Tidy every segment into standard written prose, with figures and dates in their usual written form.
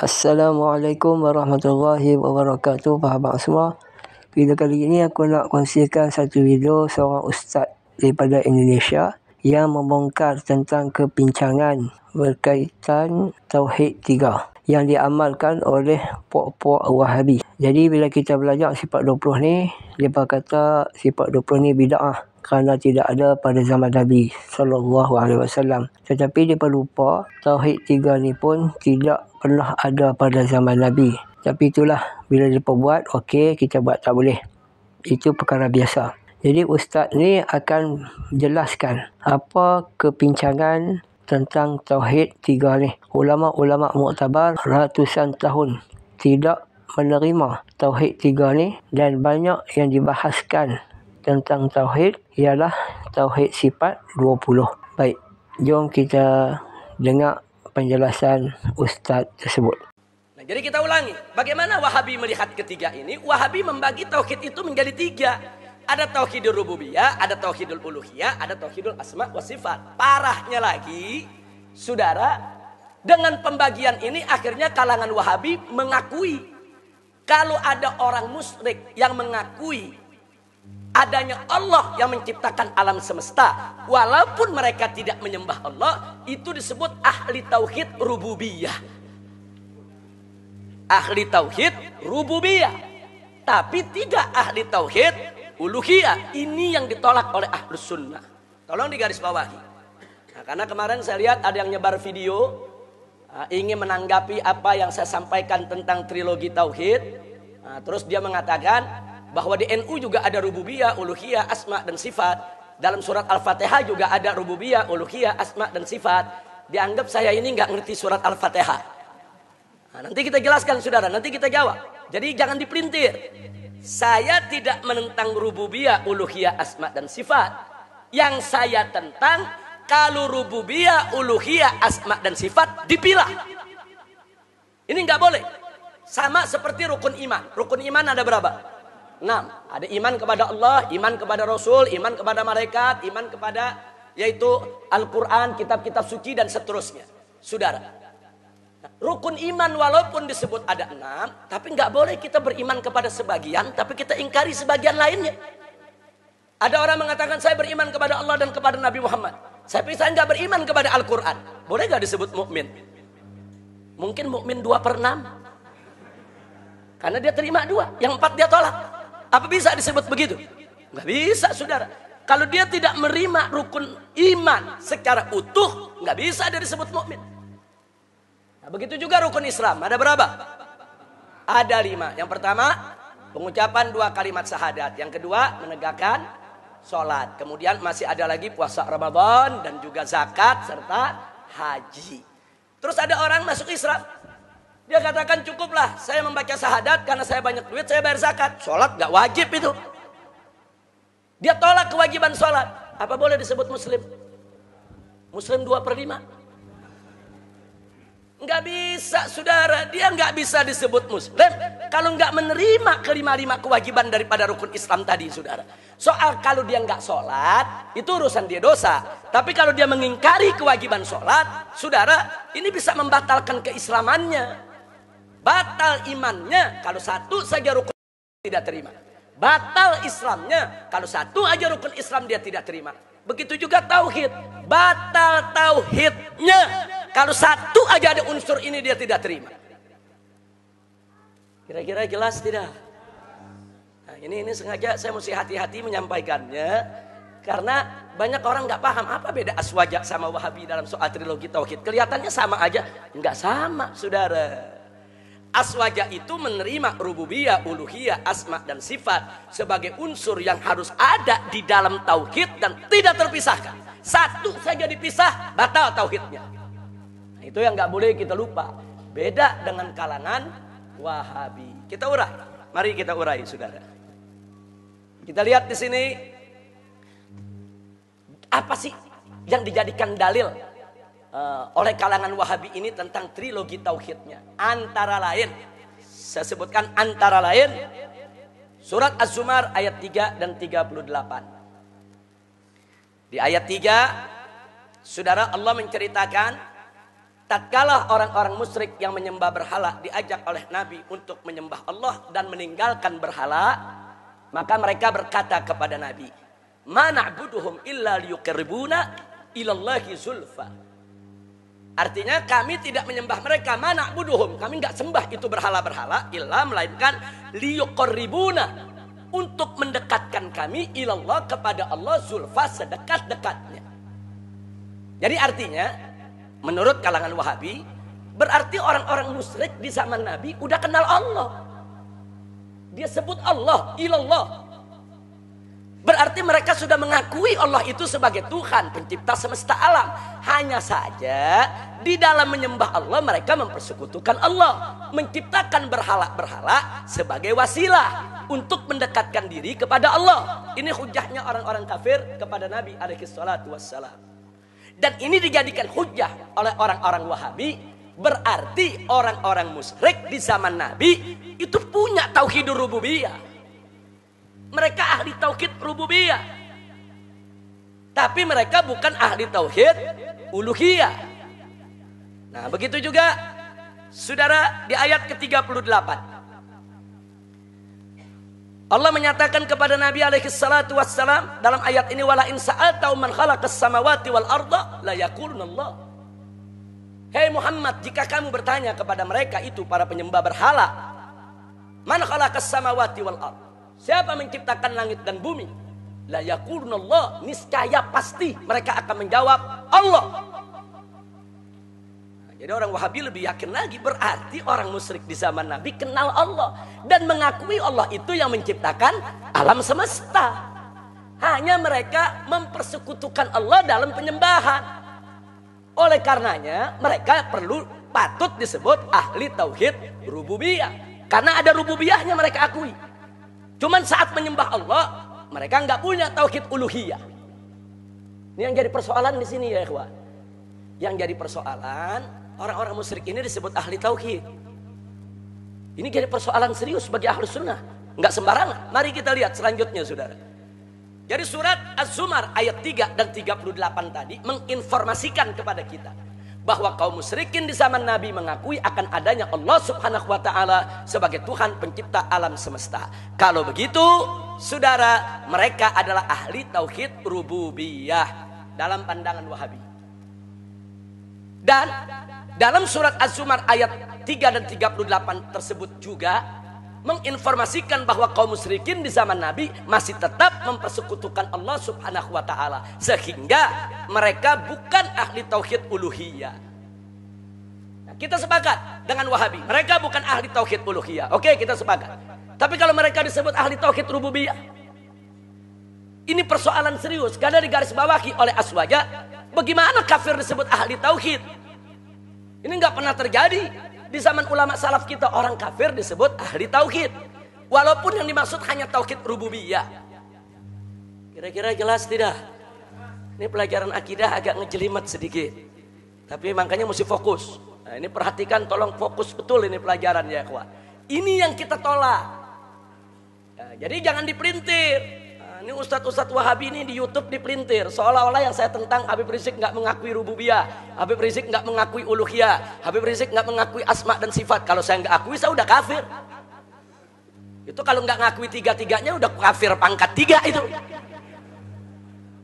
Assalamualaikum warahmatullahi wabarakatuh, sahabat semua. Video kali ini aku nak kongsikan satu video seorang ustaz daripada Indonesia yang membongkar tentang kebincangan berkaitan Tauhid 3 yang diamalkan oleh puak-puak Wahabi. Jadi bila kita belajar sifat 20 ni, dia kata sifat 20 ni bid'ah kerana tidak ada pada zaman Nabi SAW. Tetapi dia lupa Tauhid 3 ni pun tidak pernah ada pada zaman Nabi. Tapi itulah, bila dia buat, okey, kita buat tak boleh. Itu perkara biasa. Jadi ustaz ni akan jelaskan apa kebincangan tentang Tauhid 3 ni. Ulama-ulama muktabar ratusan tahun tidak menerima Tauhid 3 ni, dan banyak yang dibahaskan tentang Tauhid ialah Tauhid sifat 20. Baik, jom kita dengar penjelasan ustaz tersebut. Nah, jadi kita ulangi, bagaimana Wahabi melihat ketiga ini? Wahabi membagi tauhid itu menjadi tiga. Ada tauhidul rububiyah, ada tauhidul uluhiyah, ada tauhidul asma wa sifat. Parahnya lagi, saudara, dengan pembagian ini akhirnya kalangan Wahabi mengakui kalau ada orang musyrik yang mengakui adanya Allah yang menciptakan alam semesta, walaupun mereka tidak menyembah Allah, itu disebut ahli tauhid rububiyah. Ahli tauhid rububiyah, tapi tidak ahli tauhid uluhiyah. Ini yang ditolak oleh ahlus sunnah. Tolong digarisbawahi. Nah, karena kemarin saya lihat ada yang nyebar video ingin menanggapi apa yang saya sampaikan tentang trilogi tauhid. Nah, terus dia mengatakan bahwa di NU juga ada rububiyah, uluhiyah, asma dan sifat. Dalam surat Al-Fatihah juga ada rububiyah, uluhiyah, asma dan sifat. Dianggap saya ini nggak ngerti surat Al-Fatihah. Nah, nanti kita jelaskan saudara, nanti kita jawab. Jadi jangan dipelintir. Saya tidak menentang rububiyah, uluhiyah, asma dan sifat. Yang saya tentang kalau rububiyah, uluhiyah, asma dan sifat dipilah. Ini nggak boleh. Sama seperti rukun iman. Rukun iman ada berapa? 6. Ada iman kepada Allah, iman kepada Rasul, iman kepada malaikat, iman kepada yaitu Al-Quran, kitab-kitab suci dan seterusnya. Saudara, rukun iman walaupun disebut ada 6, tapi nggak boleh kita beriman kepada sebagian, tapi kita ingkari sebagian lainnya. Ada orang mengatakan saya beriman kepada Allah dan kepada Nabi Muhammad, tapi saya nggak beriman kepada Al-Quran. Boleh nggak disebut mukmin? Mungkin mukmin 2/6, karena dia terima 2, yang 4 dia tolak. Apa bisa disebut begitu? Nggak bisa saudara. Kalau dia tidak menerima rukun iman secara utuh, nggak bisa dia disebut mukmin. Nah, begitu juga rukun Islam. Ada berapa? Ada 5. Yang pertama, pengucapan 2 kalimat syahadat. Yang kedua, menegakkan sholat. Kemudian masih ada lagi puasa Ramadan dan juga zakat serta haji. Terus ada orang masuk Islam. Dia katakan cukuplah saya membaca syahadat karena saya banyak duit, saya bayar zakat. Sholat gak wajib itu. Dia tolak kewajiban sholat. Apa boleh disebut muslim? Muslim 2/5? Nggak bisa saudara. Dia nggak bisa disebut muslim kalau nggak menerima kelima-lima kewajiban daripada rukun Islam tadi saudara. Soal kalau dia nggak sholat, itu urusan dia dosa. Tapi kalau dia mengingkari kewajiban sholat, saudara, ini bisa membatalkan keislamannya. Batal imannya kalau satu saja rukun tidak terima. Batal Islamnya kalau satu aja rukun Islam dia tidak terima. Begitu juga tauhid. Batal tauhidnya kalau satu aja ada unsur ini dia tidak terima. Kira-kira jelas tidak? Nah, ini sengaja saya mesti hati-hati menyampaikannya. Karena banyak orang nggak paham apa beda Aswaja sama Wahabi dalam soal trilogi tauhid. Kelihatannya sama aja, nggak sama saudara. Aswaja itu menerima rububiyah, uluhiyah, asma dan sifat sebagai unsur yang harus ada di dalam tauhid dan tidak terpisahkan. Satu saja dipisah, batal tauhidnya. Nah, itu yang nggak boleh kita lupa. Beda dengan kalangan Wahabi. Kita urai. Mari kita urai, saudara. Kita lihat di sini apa sih yang dijadikan dalil oleh kalangan Wahabi ini tentang trilogi tauhidnya. Antara lain, saya sebutkan antara lain surat Az-Zumar ayat 3 dan 38. Di ayat 3, saudara, Allah menceritakan tatkala orang-orang musyrik yang menyembah berhala diajak oleh Nabi untuk menyembah Allah dan meninggalkan berhala, maka mereka berkata kepada Nabi, "Ma na'buduhum illa liyuqarribuna ilallahi zulfa." Artinya kami tidak menyembah mereka, ma na'buduhum, kami enggak sembah itu berhala-berhala, illa melainkan liyuqarribuna, untuk mendekatkan kami ilallah kepada Allah zulfa, sedekat-dekatnya. Jadi artinya menurut kalangan Wahabi, berarti orang-orang musyrik di zaman Nabi udah kenal Allah. Dia sebut Allah, ilallah. Berarti mereka sudah mengakui Allah itu sebagai Tuhan, pencipta semesta alam. Hanya saja di dalam menyembah Allah mereka mempersekutukan Allah, menciptakan berhala-berhala sebagai wasilah untuk mendekatkan diri kepada Allah. Ini hujahnya orang-orang kafir kepada Nabi alaihi salatu wassalam. Dan ini dijadikan hujah oleh orang-orang Wahabi. Berarti orang-orang musyrik di zaman Nabi itu punya tauhidur rububiyah. Mereka ahli tauhid rububiyah. Tapi mereka bukan ahli tauhid uluhiyah. Nah begitu juga saudara di ayat ke-38. Allah menyatakan kepada Nabi alaihi salatu wassalam dalam ayat ini, wala in sa'altahum man khalaqas samawati wal arda la yaqulunallah. Hei Muhammad, jika kamu bertanya kepada mereka itu para penyembah berhala, man khalaqas samawati wal arda, siapa menciptakan langit dan bumi? La yaqulunallah, niscaya pasti mereka akan menjawab Allah. Jadi orang Wahabi lebih yakin lagi, berarti orang musyrik di zaman Nabi kenal Allah dan mengakui Allah itu yang menciptakan alam semesta. Hanya mereka mempersekutukan Allah dalam penyembahan. Oleh karenanya mereka patut disebut ahli tauhid rububiyah, karena ada rububiyahnya mereka akui. Cuman saat menyembah Allah mereka nggak punya tauhid uluhiyah. Ini yang jadi persoalan di sini ya ikhwan. Yang jadi persoalan, orang-orang musyrik ini disebut ahli tauhid. Ini jadi persoalan serius bagi ahli sunnah, nggak sembarangan. Mari kita lihat selanjutnya saudara. Jadi surat Az-Zumar ayat 3 dan 38 tadi menginformasikan kepada kita bahwa kaum musyrikin di zaman Nabi mengakui akan adanya Allah Subhanahu wa taala sebagai Tuhan pencipta alam semesta. Kalau begitu, saudara, mereka adalah ahli tauhid rububiyah dalam pandangan Wahabi. Dan dalam surat Az-Zumar ayat 3 dan 38 tersebut juga menginformasikan bahwa kaum musyrikin di zaman Nabi masih tetap mempersekutukan Allah Subhanahu wa taala, sehingga mereka bukan ahli tauhid uluhiyah. Nah, kita sepakat dengan Wahabi, mereka bukan ahli tauhid uluhiyah. Oke, kita sepakat. Tapi kalau mereka disebut ahli tauhid rububiyah, ini persoalan serius karena digarisbawahi oleh Aswaja. Bagaimana kafir disebut ahli tauhid? Ini nggak pernah terjadi. Di zaman ulama salaf kita orang kafir disebut ahli tauhid, walaupun yang dimaksud hanya tauhid rububiyah. Kira-kira jelas tidak? Ini pelajaran akidah agak ngejelimet sedikit, tapi makanya mesti fokus. Nah, ini perhatikan, tolong fokus betul ini pelajaran ya kawan. Ini yang kita tolak. Nah, jadi jangan dipelintir. Ini ustadz-ustadz Wahabi ini di YouTube dipelintir seolah-olah yang saya tentang Habib Rizik nggak mengakui rububiyah, Habib Rizik nggak mengakui uluhiyah, Habib Rizik nggak mengakui asma dan sifat. Kalau saya nggak akui, saya udah kafir. Itu kalau nggak ngakui tiga-tiganya udah kafir pangkat 3 itu.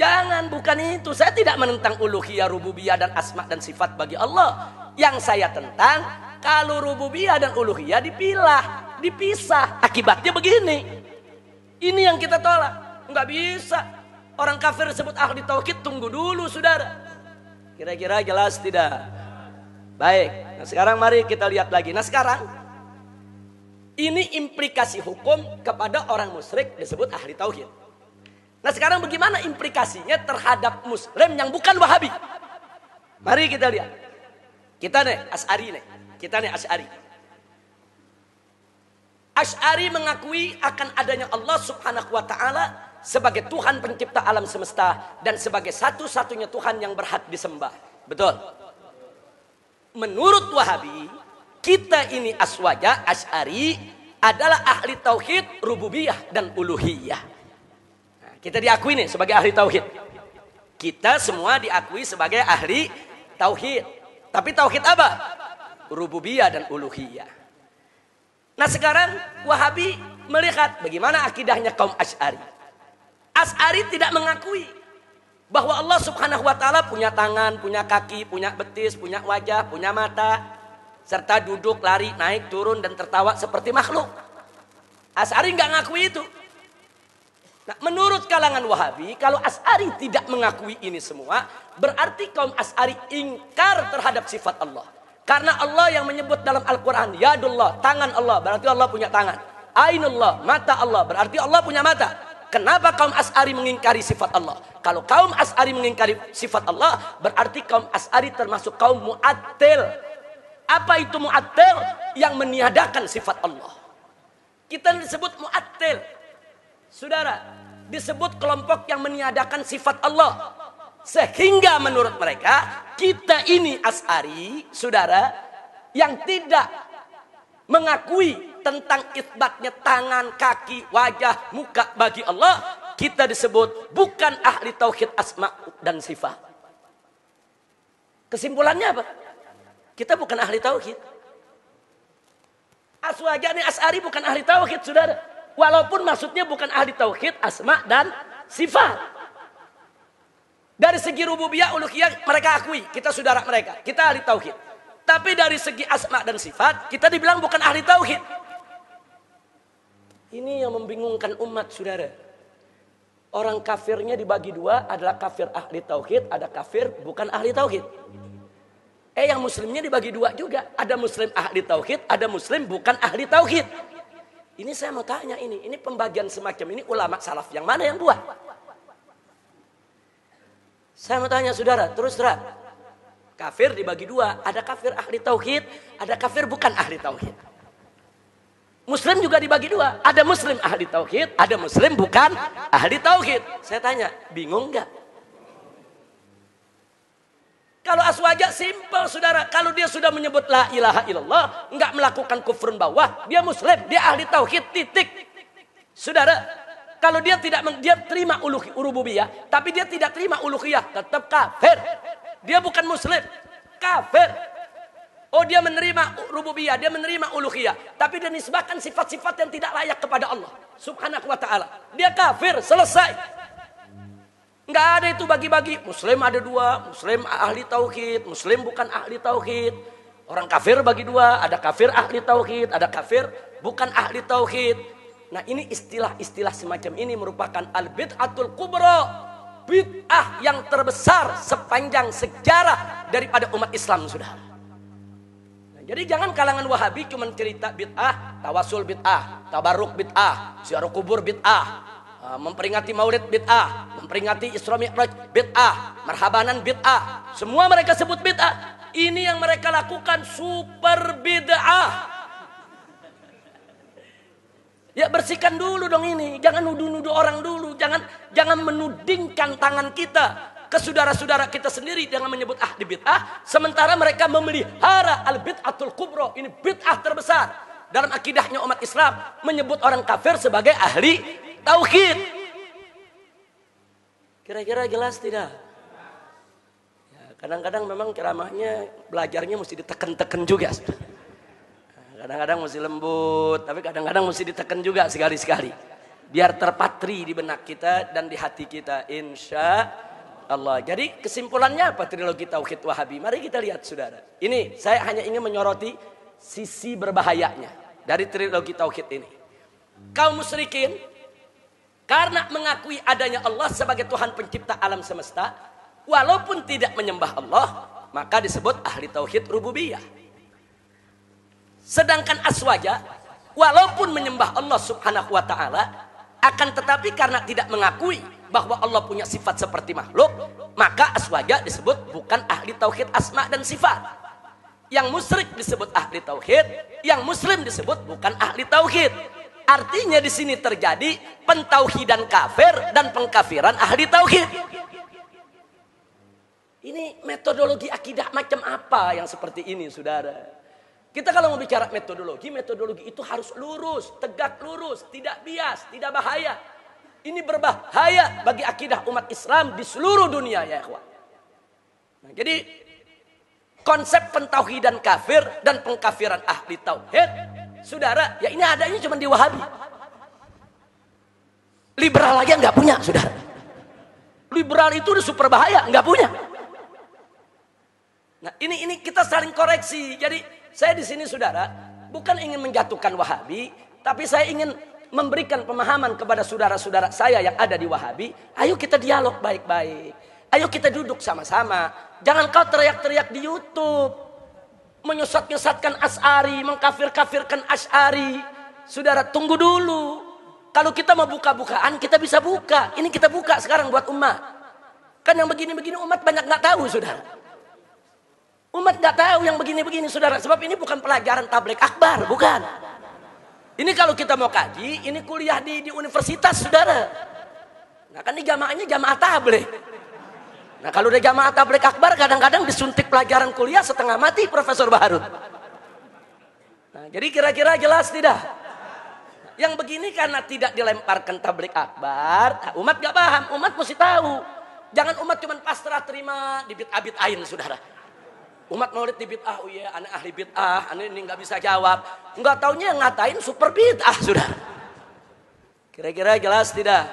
Jangan, bukan itu. Saya tidak menentang uluhiyah, rububiyah dan asma dan sifat bagi Allah. Yang saya tentang kalau rububiyah dan uluhiyah dipisah. Akibatnya begini. Ini yang kita tolak. Nggak bisa orang kafir disebut ahli tauhid. Tunggu dulu saudara, kira-kira jelas tidak? Baik, nah sekarang mari kita lihat lagi. Nah sekarang ini implikasi hukum kepada orang musyrik disebut ahli tauhid. Nah sekarang bagaimana implikasinya terhadap muslim yang bukan Wahabi? Mari kita lihat. Kita nih Asy'ari. Asy'ari mengakui akan adanya Allah Subhanahu wa taala sebagai Tuhan pencipta alam semesta dan sebagai satu-satunya Tuhan yang berhak disembah. Betul. Menurut Wahabi, kita ini Aswaja, Asy'ari adalah ahli tauhid rububiyah dan uluhiyah. Nah, kita diakui nih sebagai ahli tauhid. Kita semua diakui sebagai ahli tauhid. Tapi tauhid apa? Rububiyah dan uluhiyah. Nah sekarang Wahabi melihat bagaimana akidahnya kaum Asy'ari. Asy'ari tidak mengakui bahwa Allah Subhanahu wa taala punya tangan, punya kaki, punya betis, punya wajah, punya mata, serta duduk, lari, naik, turun dan tertawa seperti makhluk. Asy'ari nggak ngakui itu. Nah, menurut kalangan Wahabi, kalau Asy'ari tidak mengakui ini semua, berarti kaum Asy'ari ingkar terhadap sifat Allah. Karena Allah yang menyebut dalam Al-Quran, Yadullah, tangan Allah, berarti Allah punya tangan. Ainullah, mata Allah, berarti Allah punya mata. Kenapa kaum Asy'ari mengingkari sifat Allah? Kalau kaum Asy'ari mengingkari sifat Allah, berarti kaum Asy'ari termasuk kaum mu'attil. Apa itu mu'attil? Yang meniadakan sifat Allah. Kita disebut mu'attil. Saudara, disebut kelompok yang meniadakan sifat Allah. Sehingga menurut mereka, kita ini Asy'ari, saudara, yang tidak mengakui tentang isbatnya tangan, kaki, wajah, muka bagi Allah, kita disebut bukan ahli tauhid asma dan sifat. Kesimpulannya apa? Kita bukan ahli tauhid. Aswaja ini Asy'ari bukan ahli tauhid, saudara. Walaupun maksudnya bukan ahli tauhid asma dan sifat. Dari segi rububiyah, uluhiyah mereka akui, kita saudara mereka, kita ahli tauhid. Tapi dari segi asma dan sifat, kita dibilang bukan ahli tauhid. Ini yang membingungkan umat, saudara. Orang kafirnya dibagi dua, adalah kafir ahli tauhid, ada kafir bukan ahli tauhid. Yang muslimnya dibagi dua juga, ada muslim ahli tauhid, ada muslim bukan ahli tauhid. Ini saya mau tanya ini pembagian semacam ini ulama salaf yang mana yang buat? Saya mau tanya saudara, terus terang. Kafir dibagi dua, ada kafir ahli tauhid, ada kafir bukan ahli tauhid. Muslim juga dibagi dua, ada muslim ahli tauhid, ada muslim bukan ahli tauhid. Saya tanya, bingung nggak? Kalau aswaja simpel, saudara. Kalau dia sudah menyebut la ilaha illallah, nggak melakukan kufrun bawah, dia muslim, dia ahli tauhid, titik. Saudara, kalau dia dia terima rububiyah, tapi dia tidak terima uluhiyah, tetap kafir. Dia bukan muslim, kafir. Oh, dia menerima rububiyah, dia menerima uluhiyah, tapi dia nisbahkan sifat-sifat yang tidak layak kepada Allah Subhanahu wa taala. Dia kafir, selesai. Enggak ada itu bagi-bagi. Muslim ada dua, muslim ahli tauhid, muslim bukan ahli tauhid. Orang kafir bagi dua, ada kafir ahli tauhid, ada kafir bukan ahli tauhid. Nah, ini istilah-istilah semacam ini merupakan al-bid'atul kubra, bid'ah yang terbesar sepanjang sejarah daripada umat Islam, saudara. Jadi jangan kalangan Wahabi cuma cerita bid'ah, tawasul bid'ah, tabarruk bid'ah, ziarah kubur bid'ah, memperingati maulid bid'ah, memperingati Isra Mi'raj bid'ah, marhabanan bid'ah. Semua mereka sebut bid'ah. Ini yang mereka lakukan super bid'ah. Ya bersihkan dulu dong ini, jangan nuduh-nuduh orang dulu, jangan menudingkan tangan kita ke saudara-saudara kita sendiri dengan menyebut ahli bid'ah, sementara mereka memelihara al-bid'atul kubra. Ini bid'ah terbesar dalam akidahnya umat Islam, menyebut orang kafir sebagai ahli tauhid. Kira-kira jelas tidak? Ya, kadang-kadang memang ceramahnya, belajarnya mesti ditekan-tekan juga. Kadang-kadang mesti lembut, tapi kadang-kadang mesti ditekan juga sekali-sekali, biar terpatri di benak kita dan di hati kita, insya Allah. Jadi kesimpulannya apa trilogi tauhid Wahabi? Mari kita lihat, saudara. Ini saya hanya ingin menyoroti sisi berbahayanya dari trilogi tauhid ini. Kaum musyrikin karena mengakui adanya Allah sebagai Tuhan pencipta alam semesta, walaupun tidak menyembah Allah, maka disebut ahli tauhid rububiyah. Sedangkan aswaja walaupun menyembah Allah Subhanahu wa taala, akan tetapi karena tidak mengakui bahwa Allah punya sifat seperti makhluk, maka aswaja disebut bukan ahli tauhid asma dan sifat. Yang musyrik disebut ahli tauhid, yang muslim disebut bukan ahli tauhid. Artinya di sini terjadi pentauhidan kafir dan pengkafiran ahli tauhid. Ini metodologi akidah macam apa yang seperti ini, saudara? Kita kalau mau bicara metodologi itu harus lurus, tegak lurus, tidak bias, tidak bahaya. Ini berbahaya bagi akidah umat Islam di seluruh dunia, ya ikhwan. Nah, jadi konsep pentauhidan kafir dan pengkafiran ahli tauhid, saudara, ya ini adanya cuma di Wahabi. Liberal aja nggak punya, saudara. Liberal itu udah super bahaya, nggak punya. Nah, ini kita saling koreksi. Jadi saya di sini, saudara, bukan ingin menjatuhkan Wahabi, tapi saya ingin memberikan pemahaman kepada saudara-saudara saya yang ada di Wahabi. Ayo kita dialog baik-baik. Ayo kita duduk sama-sama. Jangan kau teriak-teriak di YouTube, menyesat-nyesatkan Asy'ari, mengkafir-kafirkan Asy'ari. Saudara, tunggu dulu. Kalau kita mau buka-bukaan, kita bisa buka. Ini kita buka sekarang buat umat. Kan yang begini-begini umat banyak nggak tahu, saudara. Umat nggak tahu yang begini-begini, saudara. Sebab ini bukan pelajaran tabligh akbar, bukan. Ini kalau kita mau kaji, ini kuliah di universitas, saudara. Nah kan ini jamaahnya jamaah tabligh. Nah kalau udah jamaah tabligh akbar, kadang-kadang disuntik pelajaran kuliah setengah mati Profesor Baharud. Nah jadi kira-kira jelas tidak? Yang begini karena tidak dilemparkan tabligh akbar, umat gak paham, umat mesti tahu. Jangan umat cuma pasrah terima di bid'ah-bid'ahin, saudara. Umat maulid di bid'ah, oh iya, aneh ahli bid'ah, aneh ini gak bisa jawab. Nggak taunya yang ngatain super bid'ah, saudara. Kira-kira jelas tidak?